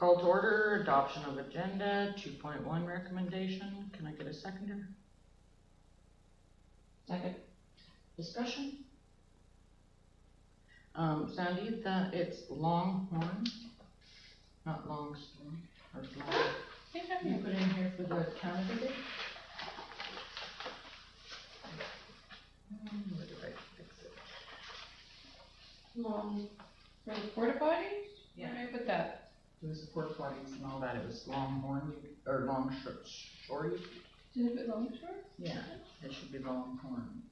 Call to order, adoption of agenda, 2.1 recommendation. Can I get a seconder? Second. Discussion? Sandy, it's Longhorn, not Longstone, or Long. You put in here for the candidate? Where did I fix it? For the porta potties? Yeah. Where did I put that? It was the porta potties and all that. It was Longhorn, or Shorey. Did I put Longshore? Yeah, it should be Longhorn.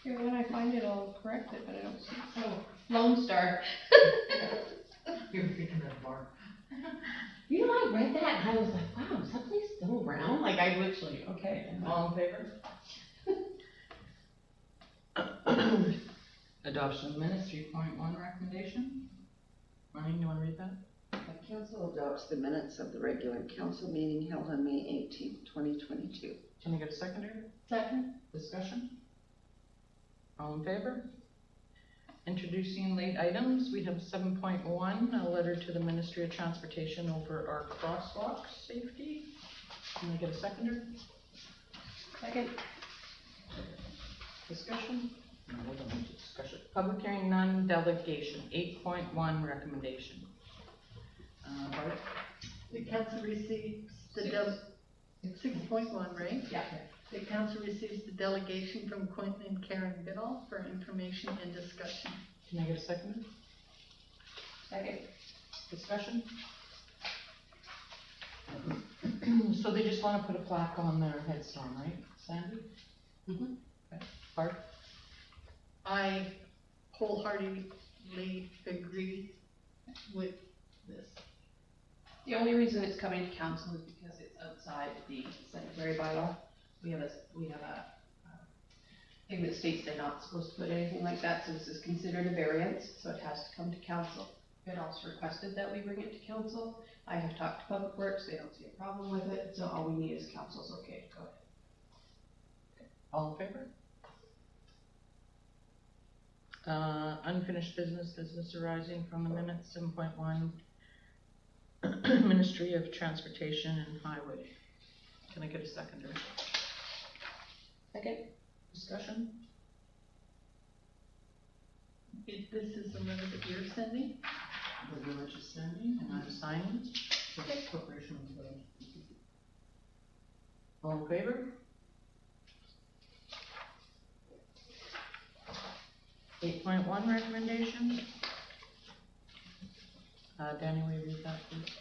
Here, when I find it, I'll correct it, but I don't see it. Oh, Lone Star. You're thinking of bar. You know, I read that and I was like, wow, is that place still around? Like, I literally, okay. All in favor? Adoption of minutes, 3.1 recommendation. Marlene, you want to read that? The council adopts the minutes of the regular council meeting held on May 18th, 2022. Can I get a seconder? Second. Discussion? All in favor? Introducing late items, we have 7.1, a letter to the Ministry of Transportation over our crosswalk safety. Can I get a seconder? Second. Discussion? No, we don't need to discussion. Public hearing, none, delegation, 8.1 recommendation. Bart? The council receives the 6.1, right? Yeah. The council receives the delegation from Quentin and Karen Biddle for information and discussion. Can I get a seconder? Second. Discussion? So they just want to put a plaque on their headstone, right, Sandy? Mm-hmm. Okay. Bart? I wholeheartedly agree with this. The only reason it's coming to council is because it's outside the cemetery bylaw. We have a thing that states they're not supposed to put anything like that, so this is considered a variance, so it has to come to council. It also requested that we bring it to council. I have talked to Public Works, they don't see a problem with it, so all we need is council's okay to go ahead. All in favor? Unfinished business arising from the minutes, 7.1, Ministry of Transportation and Highway. Can I get a seconder? Second. Discussion? This is the letter that you're sending? The village is sending and I'm signing. Corporation of Village. All in favor? 8.1 recommendation. Danny, will you read that, please?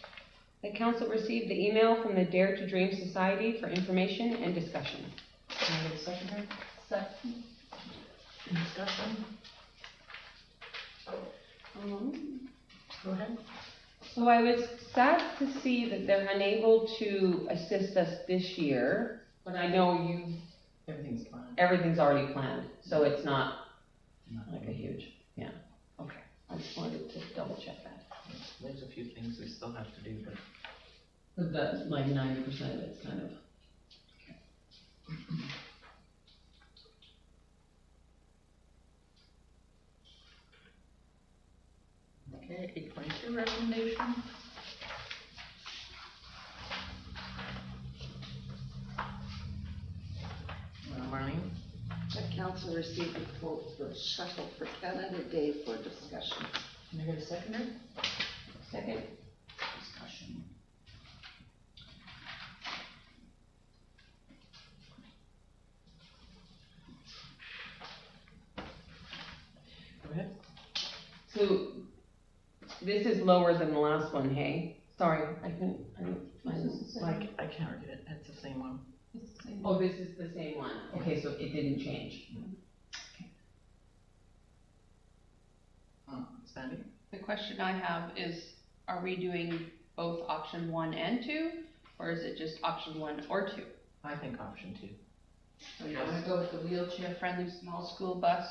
The council received the email from the Dare to Dream Society for information and discussion. Can I get a seconder? Second. Discussion? Go ahead. So I was sad to see that they're unable to assist us this year, but I know Everything's fine. everything's already planned, so it's not like a huge, yeah, okay. I just wanted to double check that. There's a few things we still have to do, but But that's like 90% of it's kind of. okay, 8.2 recommendation. Marlene? The council received a quote for a shuttle for Canada Day for discussion. Can I get a seconder? Second. Discussion. Go ahead. So this is lower than the last one, hey? Sorry, I didn't find this. Like, I can't read it. It's the same one. It's the same. Oh, this is the same one. Okay, so it didn't change. Sandy? The question I have is, are we doing both option 1 and 2, or is it just option 1 or 2? I think option 2. So you want to go with the wheelchair-friendly small school bus,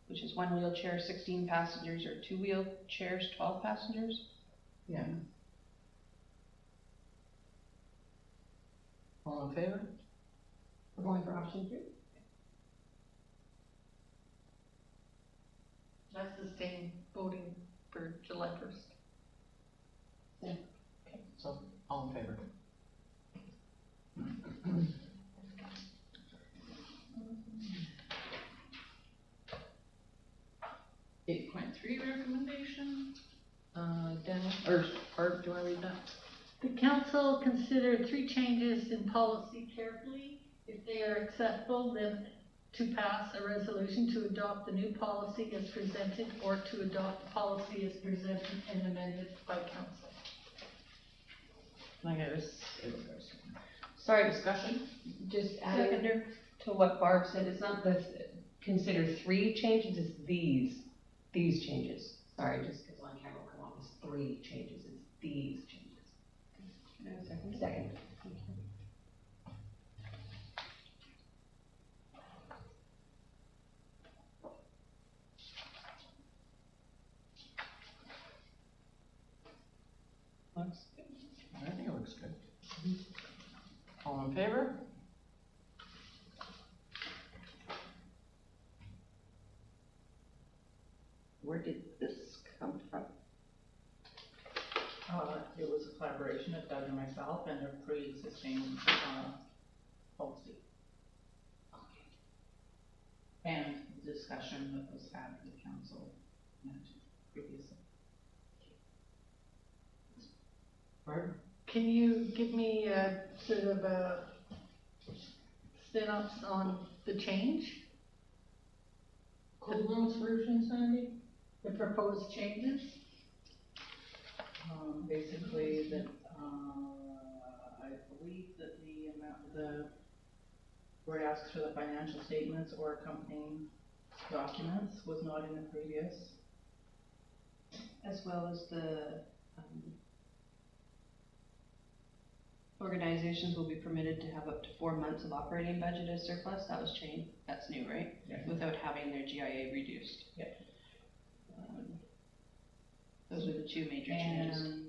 which is 1 wheelchair, 16 passengers, or 2 wheelchairs, 12 passengers? Yeah. All in favor? We're going for option 2? That's the same voting for July 1st. All in favor? Eight point three recommendation, Daniel, or Art, do I read that? The council considered 3 changes in policy carefully. If they are acceptable, then to pass a resolution to adopt the new policy as presented or to adopt the policy as presented and amended by council. Can I get Sorry, discussion? just adding to what Barb said, it's not the, consider 3 changes, it's these changes. Sorry, just because on camera will come off as 3 changes, it's these changes. Can I have a second? Second. Looks good. I think it looks good. All in favor? Where did this come from? It was a collaboration of Doug and myself and a pre-existing, policy. And discussion that was had with the council and previously. Barb? Can you give me a sort of a synopsis on the change, Cold room solution, Sandy? the proposed changes? Basically that, I believe that where it asks for the financial statements or accompanying documents was not in the previous. As well as the, organizations will be permitted to have up to 4 months of operating budget as surplus. That was changed. That's new, right? Yeah. Without having their GIA reduced. Yeah. Those are the 2 major changes. And,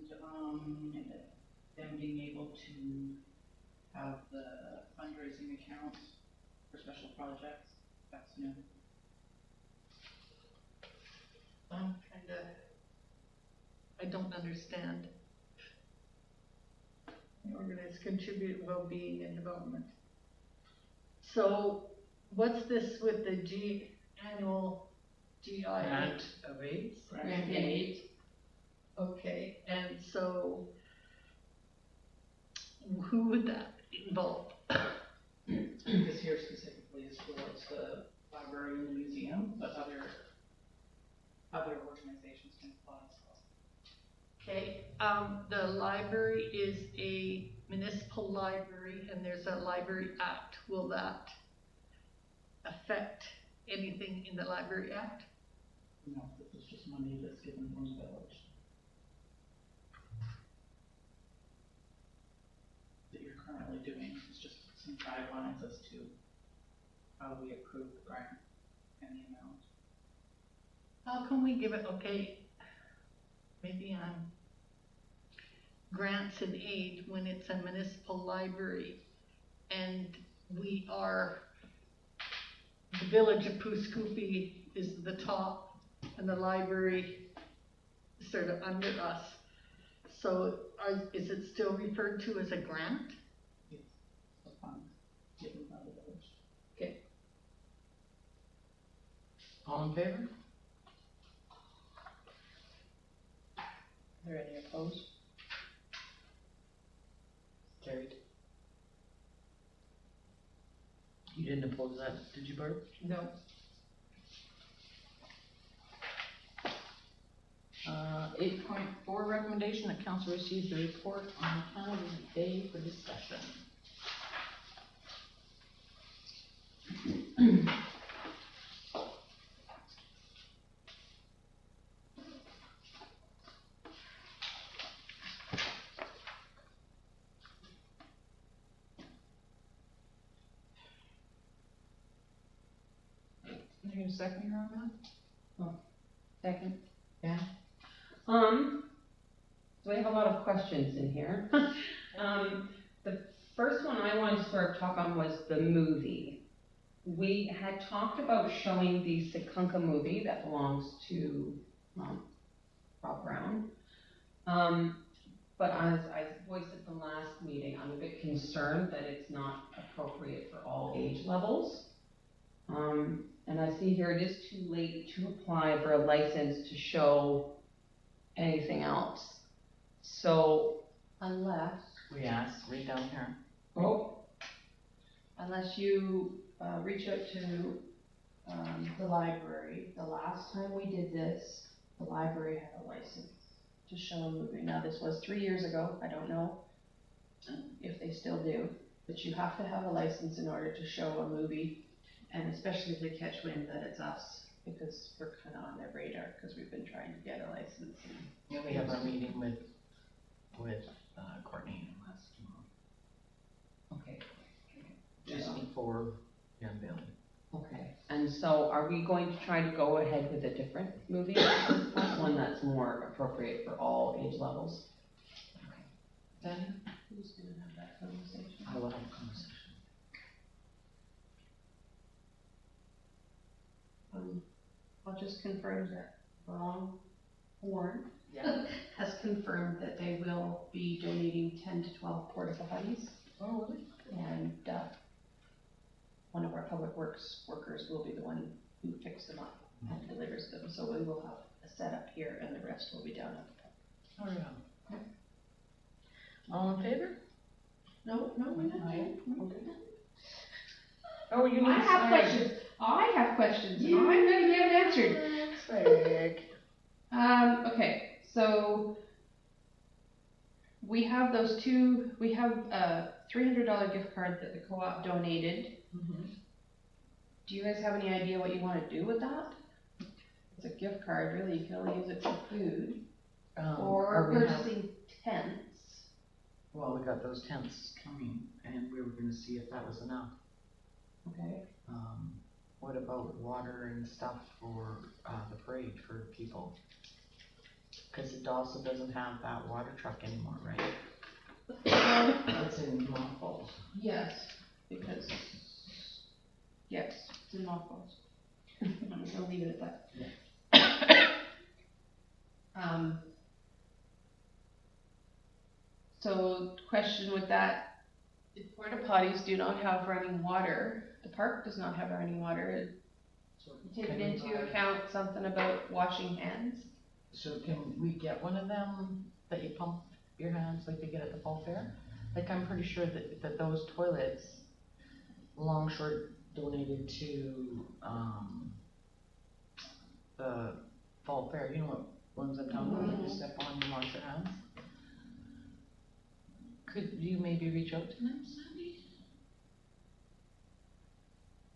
them being able to have the fundraising account for special projects, that's new. I'm I don't understand. Organize, contribute well-being and development. So what's this with the annual GIA? Grant of AIDS? Grant in AIDS. Okay, and so who would that involve? This here specifically is towards the library and the museum, but other organizations can apply as well. Okay, the library is a municipal library and there's a library act. Will that affect anything in the library act? No, this is just money that's given from the village. That you're currently doing, it's just some guidelines as to how we approve the grant and the amount. How can we give it, okay, maybe I'm grants and aid when it's a municipal library and we are, the village of Pooskoopi is the top and the library is sort of under us. So is it still referred to as a grant? It's the funds given by the village. All in favor? Are there any opposed? Carried. You didn't oppose that, did you, Barb? No. 8.4 recommendation that council receives the report on Canada Day for discussion. Can I get a second here on that? Second. Yeah. So we have a lot of questions in here. The first one I wanted to sort of talk on was the movie. We had talked about showing the Sekunka movie that belongs to Rob Brown. But as I voiced at the last meeting, I'm a bit concerned that it's not appropriate for all age levels. And I see here it is too late to apply for a license to show anything else. So, Unless, We asked, read down here. unless you, reach out to, the library. The last time we did this, the library had a license to show a movie. Now, this was 3 years ago. I don't know if they still do, but you have to have a license in order to show a movie, and especially if they catch wind that it's us, because we're kind of on their radar, because we've been trying to get a license. Yeah, we have our meeting with Courtney last tomorrow, okay. just before the unveiling. Okay, and so are we going to try to go ahead with a different movie at this point, one that's more appropriate for all age levels? Then Who's gonna have that conversation? I will have a conversation. I'll just confirm that Horn Yeah. has confirmed that they will be donating 10 to 12 porta potties, Oh, really? and one of our public works workers will be the one who picks them up and delivers them, so we will have a setup here and the rest will be down at the park. Oh, yeah. All in favor? No, we're not done. Oh, you need I have swag. questions, and I'm gonna get answered. Swag. Okay, so we have a $300 gift card that the co-op donated. Do you guys have any idea what you wanna do with that? It's a gift card, really, you can only use it for food, or we have- purchasing tents. Well, we got those tents coming, and we were gonna see if that was enough. Okay. What about water and stuff for, the parade for people? Cause it also doesn't have that water truck anymore, right? It's in mothballs. Yes, because, yes, it's in mothballs. I'm just gonna leave it at that. So, question with that, the porta potties do not have running water, the park does not have running water. Take Can we into buy- account something about washing hands? So can we get one of them that you pump your hands like they get at the fall fair? Like, I'm pretty sure that those toilets, Longshore donated to, the fall fair, you know what ones I'm talking about, that you step on and wash your hands? Could you maybe reach out to them, Sandy?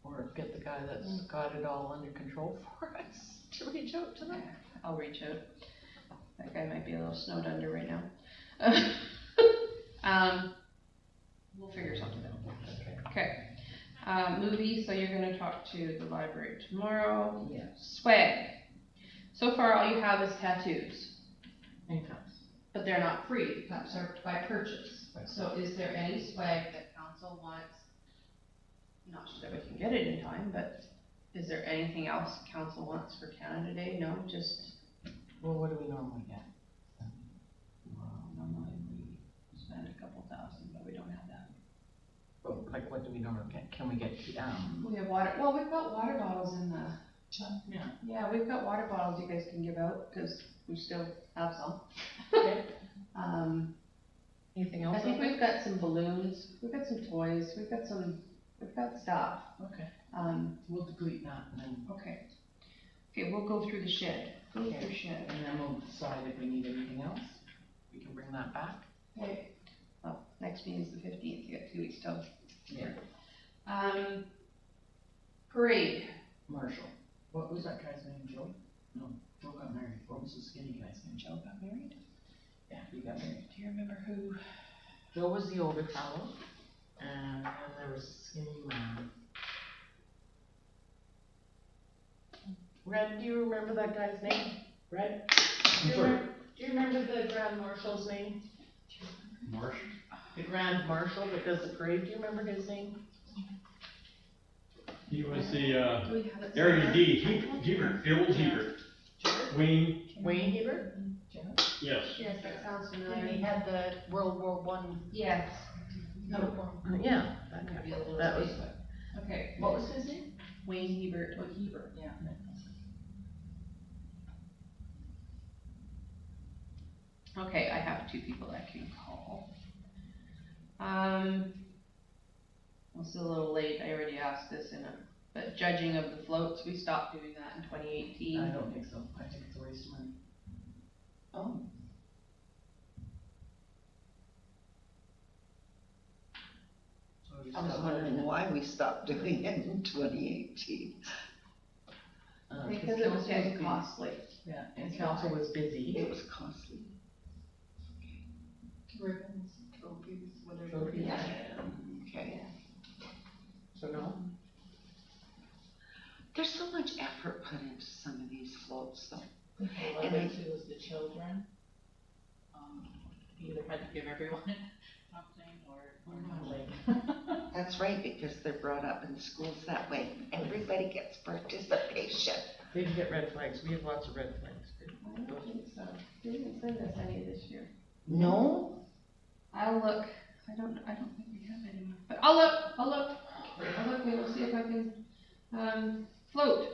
Or get the guy that's got it all under control for us to reach out to them? I'll reach out. That guy might be a little snowed under right now. We'll figure something out. Okay. Movie, so you're gonna talk to the library tomorrow. Yes. Swag. So far, all you have is tattoos, Anytime. but they're not free, cups are by purchase. So is there any swag that council wants? Not that we can get it in time, but is there anything else council wants for Canada Day? No, just, Well, what do we normally get? normally we spend a couple thousand, but we don't have that. Well, like, what do we normally get? Can we get, We have water, well, we've got water bottles in the, yeah. yeah, we've got water bottles you guys can give out, cause we still have some. Okay. I Anything else? think we've got some balloons, we've got some toys, we've got stuff. Okay, Um, we'll deplete that and then, okay. Okay, we'll go through the shed, Okay. shed. and then we'll decide if we need anything else. We can bring that back. Okay. Oh, next meeting's the 15th, you got 2 weeks till. Yeah. Parade. Marshall. What was that guy's name, Joe? No, Joe got married. What was the skinny guy's name? Joe got married? Yeah, he got married. Do you remember who? Joe was the older fellow, and then there was a skinny man. Red, do you remember that guy's name? Red? Do you remember the Grand Marshal's name? Marsh? The Grand Marshal that does the parade, do you remember his name? He was the, Do we have it area somewhere? D, Hebert, Phil Hebert. Wayne, Wayne Hebert? Yes. Yes, that sounds And he familiar. had the World War One Yes. uniform. Yeah, that was, Okay, What was his name? Wayne Hebert. Hebert, yeah. Okay, I have two people I can call. It's a little late, I already asked this but judging of the floats, we stopped doing that in 2018. I don't think so. I think it's a waste of money. Oh. So we I was stopped wondering doing it. why we stopped doing it in 2018. Because it was getting costly. Yeah, and council was busy. It was costly. Ribbons, trophies, whatever. Trophies. Okay. So no? There's so much effort put into some of these floats though. What I went to was the children. You either had to give everyone something or not like. That's right, because they're brought up in schools that way. Everybody gets participation. They didn't get red flags, we had lots of red flags. I don't think so. They didn't send us any this year. No? I'll look. I don't think we have any more. But I'll look, and we'll see if I can, float.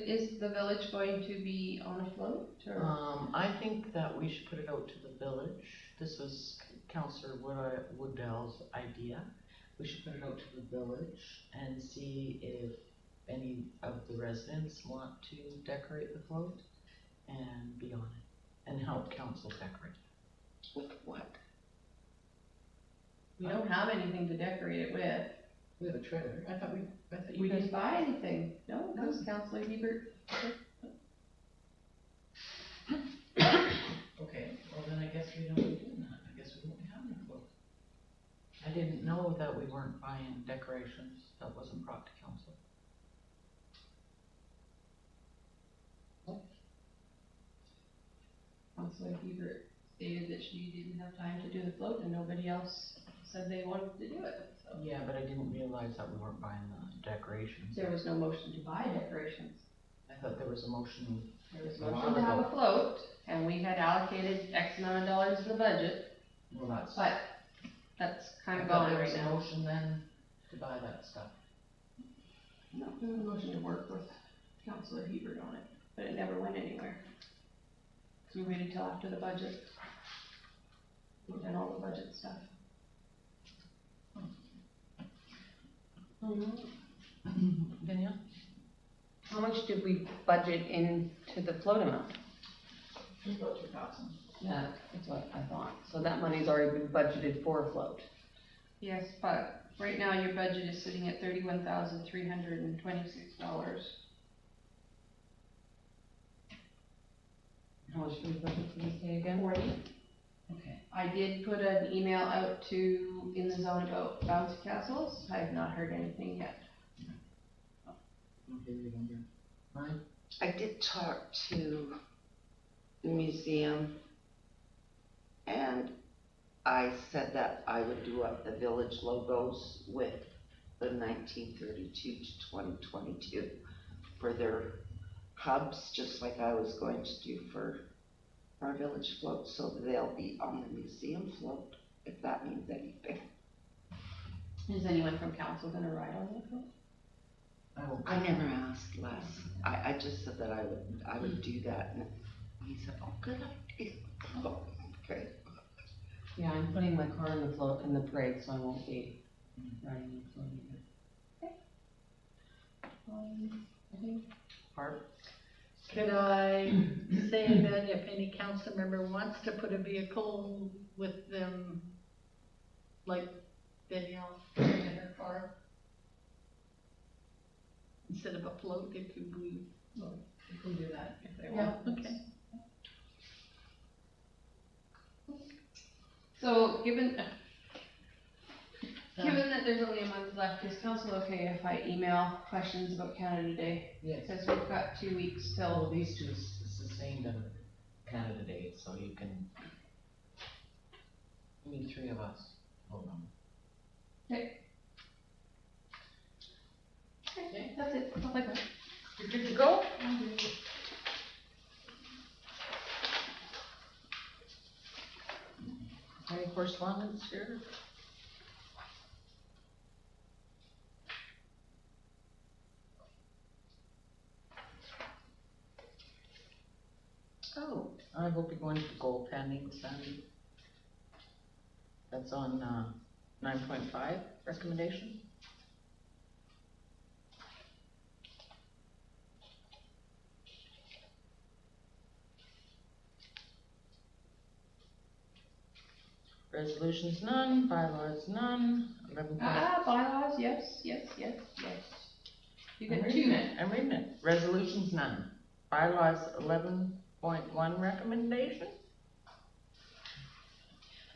Is the village going to be on a float, or? I think that we should put it out to the village. This was Councillor Woodell's idea. We should put it out to the village and see if any of the residents want to decorate the float and be on it and help council decorate. With what? We don't have anything to decorate it with. We have a trailer. I thought We didn't buy anything. No, that was Councilor Hebert. Okay, well then I guess we don't be doing that. I guess we won't have any float. I didn't know that we weren't buying decorations. That wasn't brought to council. Councilor Hebert stated that she didn't have time to do the float and nobody else said they wanted to do it, so. Yeah, but I didn't realize that we weren't buying the decorations. There was no motion to buy decorations. I thought there was a motion. There was A a while motion to have ago. a float, and we had allocated X amount of dollars in the budget, Well, that's. but that's kind I of thought gone there was right a now. motion then to buy that stuff. No, there was a motion to work with Councilor Hebert on it, but it never went anywhere. So we waited till after the budget. We've done all the budget stuff. Danielle? How much did we budget into the float amount? About 2,000. Yeah, that's what I thought. So that money's already been budgeted for a float. Yes, but right now your budget is sitting at $31,326. How much did we budget for this day again? 40. Okay. I did put an email out to In the Zone about bouncy castles. I have not heard anything yet. Okay, we don't hear. Mine? I did talk to the museum and I said that I would do up the village logos with the 1932 to 2022 for their hubs, just like I was going to do for our village float, so they'll be on the museum float, if that means anything. Is anyone from council gonna ride on that float? I will. I never asked Les. I just said that I would do that, and he said, oh, good idea. Oh, okay. Yeah, I'm putting my car in the float, in the parade, so I won't be riding the float either. I think Barb? Could I say that if any council member wants to put a vehicle with them, like Danielle in her car, instead of a float, if you would. You can do that if they Yeah. want. Okay. so, given that there's only a month left, is council okay if I email questions about Canada Day? Yes. Because we've got 2 weeks Well, till, these two sustained a Canada Day, so you can. Only 3 of us. Hold on. okay, that's it, that's all I got. You're good to go? Any correspondence here? Oh, I will be going to goaltending Sunday. That's on 9.5 recommendation. Resolutions none, bylaws none, 11. Bylaws, yes. You get 2 minutes. I'm reading it. Resolutions none. Bylaws 11.1 recommendation.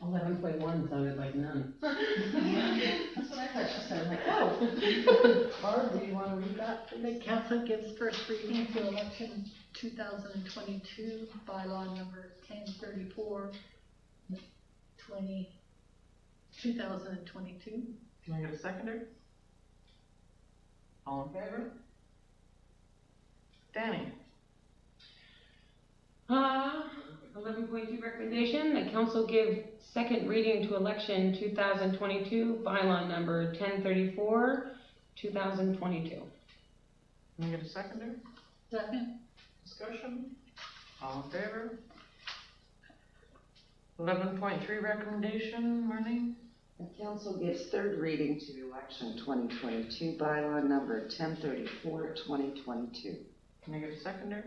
11.1 sounded like none. That's what I thought she said, like, oh. Barb, do you want to read that? The council gives first reading to election 2022, bylaw number 1034, 2022. Can I get a seconder? All in favor? Danny? 11.2 recommendation, the council give second reading to election 2022, bylaw number 1034, 2022. Can I get a seconder? Second. Discussion? All in favor? 11.3 recommendation, Marlene? The council gives third reading to election 2022 bylaw number 1034, 2022. Can I get a seconder?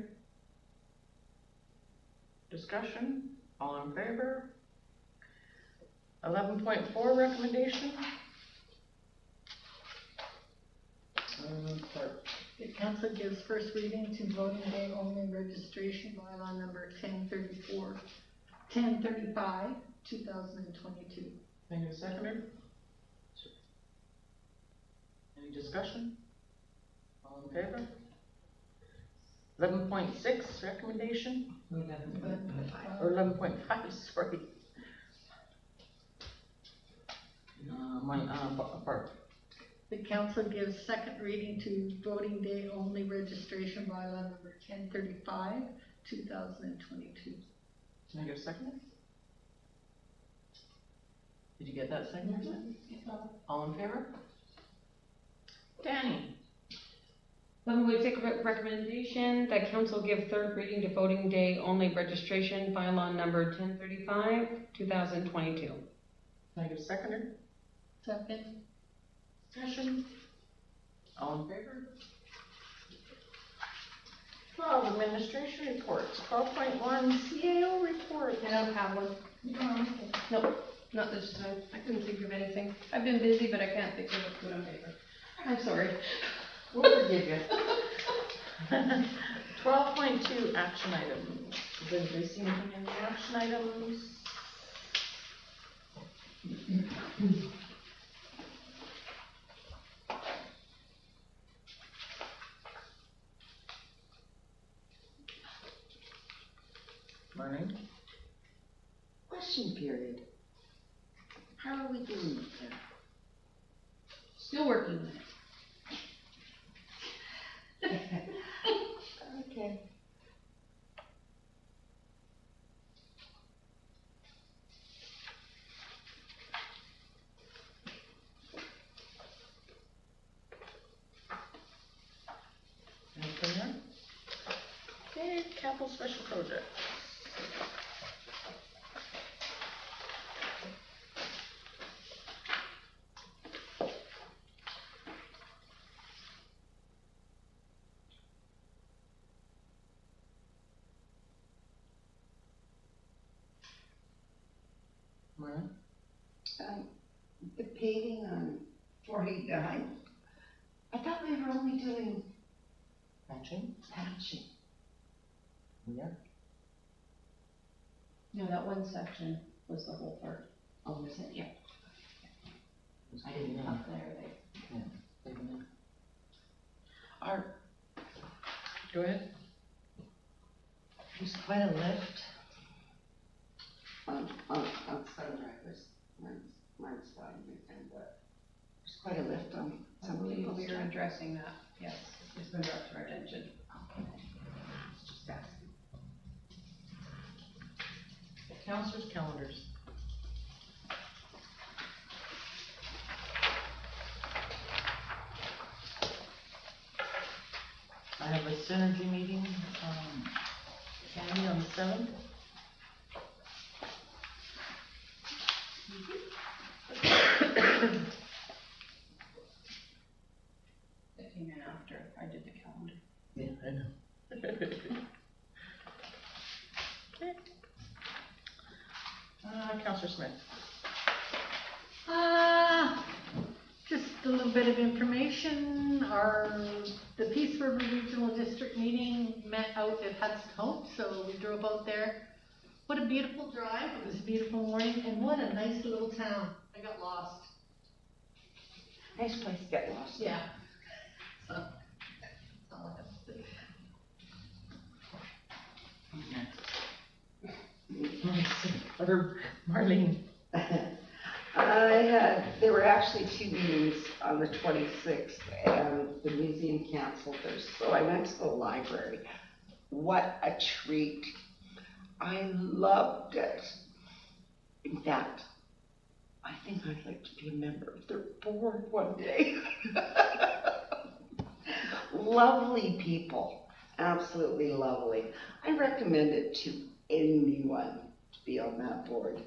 Discussion? All in favor? 11.4 recommendation? Clerk. The council gives first reading to voting day only registration bylaw number 1035, 2022. Can I get a seconder? Any discussion? All in favor? 11.6 recommendation? Or 11.5, sorry. Barb. The council gives second reading to voting day only registration bylaw number 1035, 2022. Can I get a seconder? Did you get that second? All in favor? Danny? 11.6 recommendation, that council give third reading to voting day only registration bylaw number 1035, 2022. Can I get a seconder? Second. Discussion? All in favor? 12, administration reports. 12.1, CAO report. I don't have one. Nope, not this time. I couldn't think of anything. I've been busy, but I can't think of it to put on paper. I'm sorry. We'll forgive you. 12.2, action items. Does anybody see anything in the action items? Morning. Question period. How are we doing with that? Still working on it. Okay. Anything there? Okay, capital special project. Marlene? The paving on 49, I thought we were only doing Matching? patching. Yeah. No, that one section was the whole part. Oh, was it? Yeah. I didn't know. Up there, Our, Go ahead. there's quite a lift on Sundragers. Mine's fine, and there's quite a lift on I some believe people's we are drive. addressing that, yes. It's been brought to our attention. Okay. Just asking. Councilors' calendars. Synergy meeting, Candy, on the 7th. That came in after I did the calendar. Yeah, I know. Okay. Counselor Smith. Just a little bit of information, the Peace River Regional District meeting met out at Hudson Hope, so we drove out there. What a beautiful drive, it was a beautiful morning, and what a nice little town. I got lost. Nice place to get lost. Yeah. So, that's all I have to say. Or Marlene. There were actually 2 meetings on the 26th, and the museum canceled theirs, so I went to the library. What a treat. I loved it. In fact, I think I'd like to be a member of their board one day. Lovely people, absolutely lovely. I recommend it to anyone to be on that board.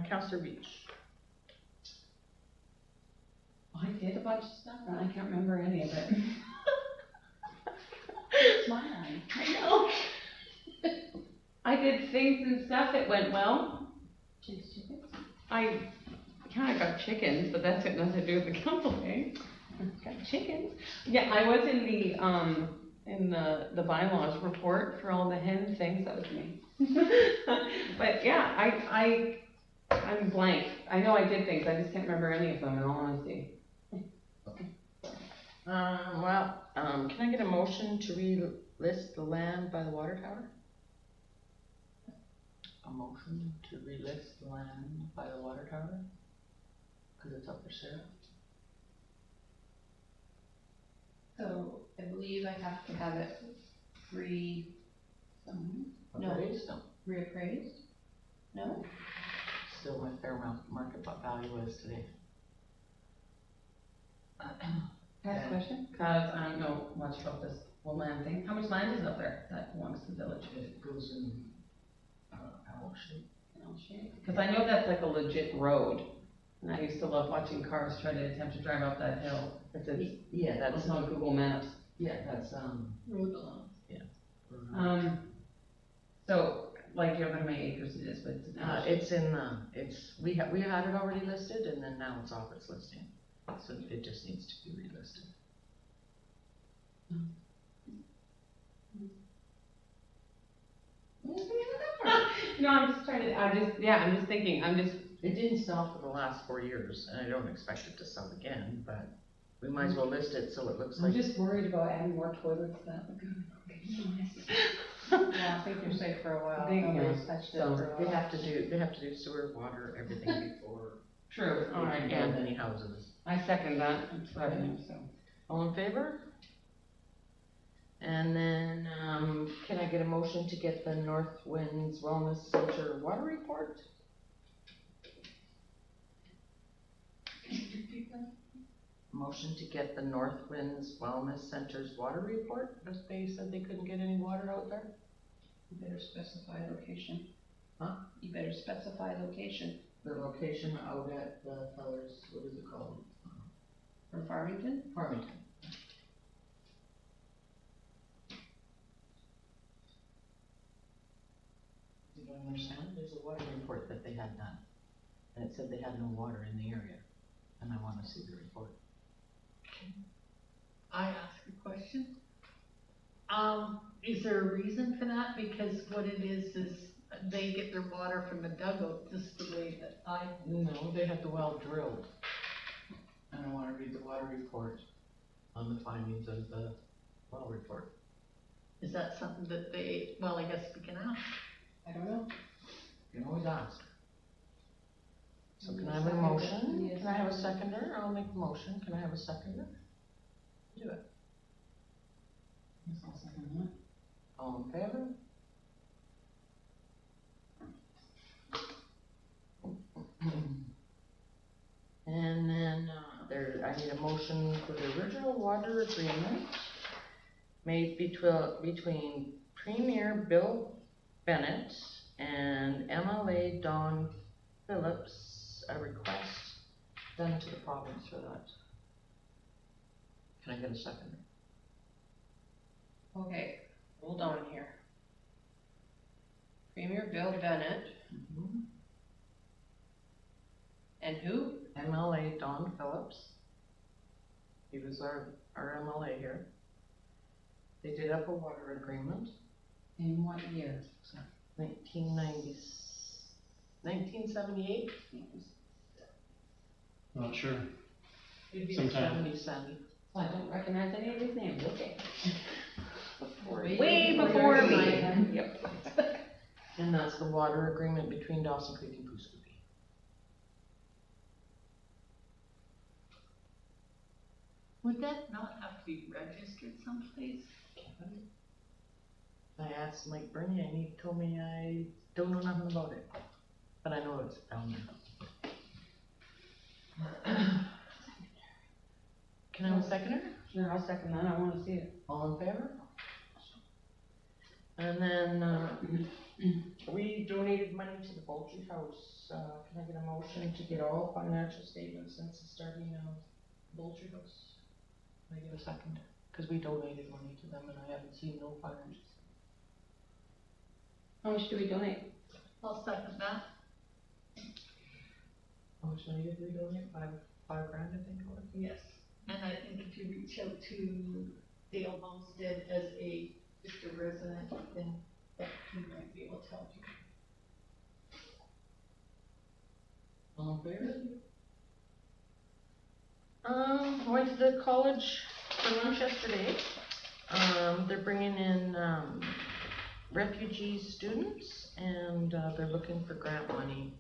Counselor Beach. I did a bunch of stuff and I can't remember any of it. It's my eye. I know. I did things and stuff, it went well. I kinda got chickens, but that's got nothing to do with the council, eh? Got chickens. Yeah, I was in the bylaws report for all the hen things, that was me. But yeah, I'm blank. I know I did things, I just can't remember any of them in all honesty. Can I get a motion to relist the land by the water tower? A motion to relist the land by the water tower? Cause it's up for sale. So I believe I have to have it No. Appraised? No. reappraised? No? Still what fair market value is today. Can I ask a question? Cause I don't know much about this whole land thing. How much land is up there that belongs to the village? It goes in, owl shape. Cause I know that's like a legit road, and I used to love watching cars try to attempt to drive up that hill. Yeah, That's on Google Maps. that's, Road alone. So, like, you don't know how many acres it is, but it's we had it already listed, and then now it's off its listing, so it just needs to be relisted. No, I'm just thinking, It didn't sell for the last 4 years, and I don't expect it to sell again, but we might as well list it so it looks I'm like. just worried about adding more toilets to that lagoon. Yeah, I think you're safe for a while. They- Nobody's touched it So for a they while. have to do sewer, water, everything before True, we can build any houses. I second that, it's revenue, so. All in favor? And then, can I get a motion to get the North Winds Wellness Center water report? Motion to get the North Winds Wellness Center's water report, because they said they couldn't get any water out there? You better specify location. Huh? You better specify location. The location out at the feller's, what is it called? For Farmington? Farmington. You don't understand? There's a water report that they had done, and it said they had no water in the area, and I wanna see the report. I ask a question. Is there a reason for that? Because what it is they get their water from the dugout, just the way that No, they had the well drilled. And I wanna read the water report on the findings of the well report. is that something that I guess we can ask. I don't know. You can always ask. So can I have a motion? Can I have a seconder? I'll make a motion. Can I have a seconder? Do it. All in favor? And then, I need a motion for the original water agreement made between Premier Bill Bennett and MLA Don Phillips, a request done to the province for that. Can I get a second? Okay, hold on here. Premier Bill Bennett and who? MLA Don Phillips. He was our MLA here. They did up a water agreement, In what year? 1978? Not sure. It'd be Sometime. 77. I don't recognize any of these names, okay. Way before your me. time. Yep. And that's the water agreement between Dawson Creek and Pooskoopi. Would that not have to be registered someplace? I asked Mike Burney and he told me I don't know nothing about it, but I know it's down there. Can I have a seconder? Sure, I'll second that, I wanna see it. All in favor? And then, we donated money to the Poultry House. Can I get a motion to get all financial statements since the starting of Poultry House? Can I get a second? Cause we donated money to them and I haven't seen no financials. How much do we donate? I'll second that. How much money did we donate? $5 grand, I think it was. Yes. And I think if you reach out to Dale Homestead as a district resident, then that he might be able to help you. All in favor? Went to the college for lunch yesterday. They're bringing in, refugee students and, they're looking for grant money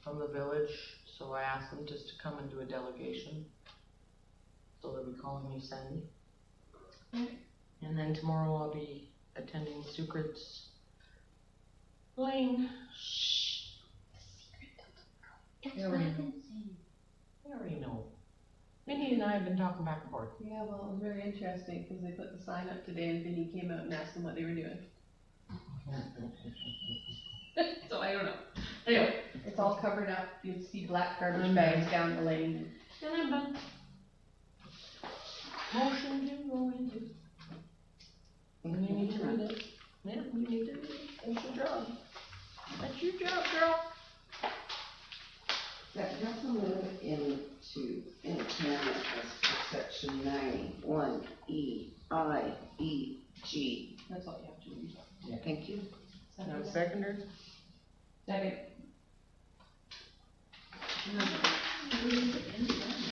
from the village. So I asked them just to come and do a delegation. So they'll be calling me Sandy. And then tomorrow I'll be attending Sucret's Lane. Shh. They already know. They already know. Minnie and I have been talking back and forth. Yeah, well, it was very interesting, cause they put the sign up today and Vinny came out and asked them what they were doing. So I don't know. Anyway, it's all covered up, you'll see black garbage bags down the lane. And I'm done. Motion to go into. You need to read it. Yeah, you need to read it. That's your job. That's your job, girl. That has a move into, in Canada, as per section 91 E, I, E, G. That's all you have to read. Thank you. Now, seconder. Second.